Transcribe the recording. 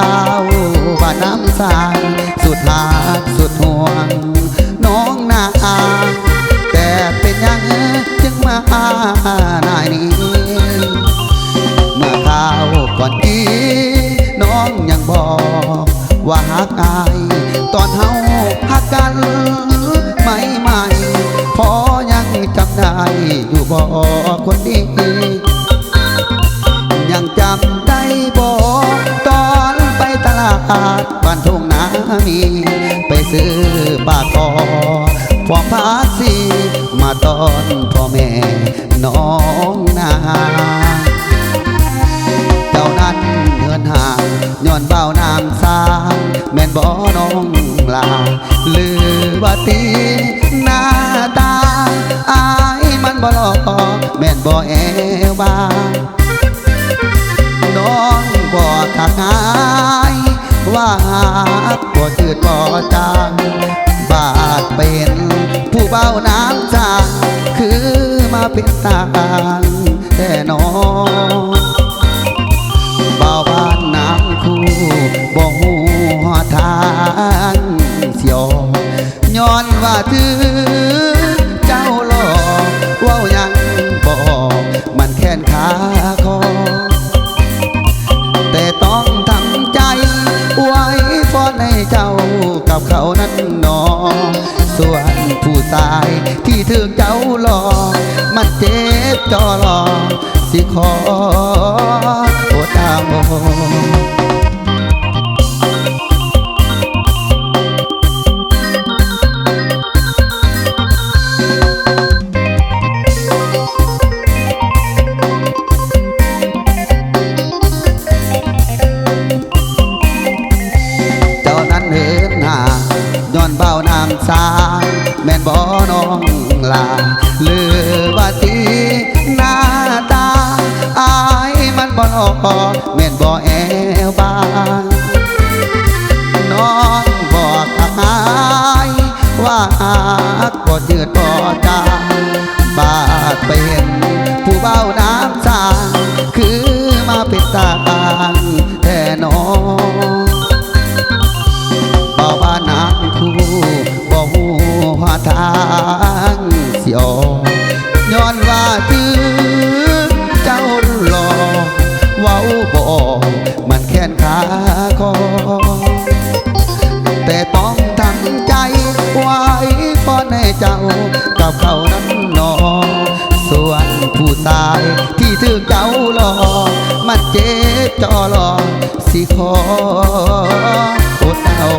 าวว่าน้ำสางสุดหาสุดห่วงน้องนาแต่เป็นยังจึงมาหน้านี้เมื่อข่าวก่อนดีน้องยังบอกว่าหักอายตอนเฮาหักกันใหม่พอยังจำได้อยู่บ่คนดียังจำได้บ่ตอนไปตลาดบ้านทุ่งนามีไปซื้อปากคอฟองผ้าสีมาตอนพ่อแม่น้องนาเจ้านั้นเงินห่างย้อนเบ้าน้ำสางแม่นบ่น้องลาลือว่าตีหน้าตาอายมันบ่หลอกแม่นบ่แอวบางน้องบ่ทักอายว่าบ่จืดบ่จางบาดเป็นผู้เบ้าน้ำจางคือมาเป็นตางแต่น้องเบาบ้านน้ำคู่บ่หูทางเสียวย้อนว่าถือเจ้าหลอกเว้ายังบอกมันแค้นขาคอแต่ต้องทำใจไว้ฟ้อนให้เจ้ากับเขานั้นหนอส่วนผู้ชายที่ถึงเจ้าหลอกมันเจ็บจอหลอกสิขอโอดเอาย้อนเบ้าน้ำสางแม่นบ่น้องลาลือว่าตีหน้าตาอายมันบ่หลอกแม่นบ่แอวบางน้องบอกทักอายว่าหักบ่จืดบ่จางบาดไปเห็นผู้เบ้าน้ำสางคือมาเป็นตางแต่น้องบ่บ้านน้ำคู่บ่หูว่าทางเสียวย้อนว่าถือเจ้าหลอกเว้าบอกมันแค้นขาคอแต่ต้องทำใจไว้ฟ้อนให้เจ้ากับเขานั้นหนอส่วนผู้ชายที่ถึงเจ้าหลอกมันเจ็บจอหลอกสิขออดเอา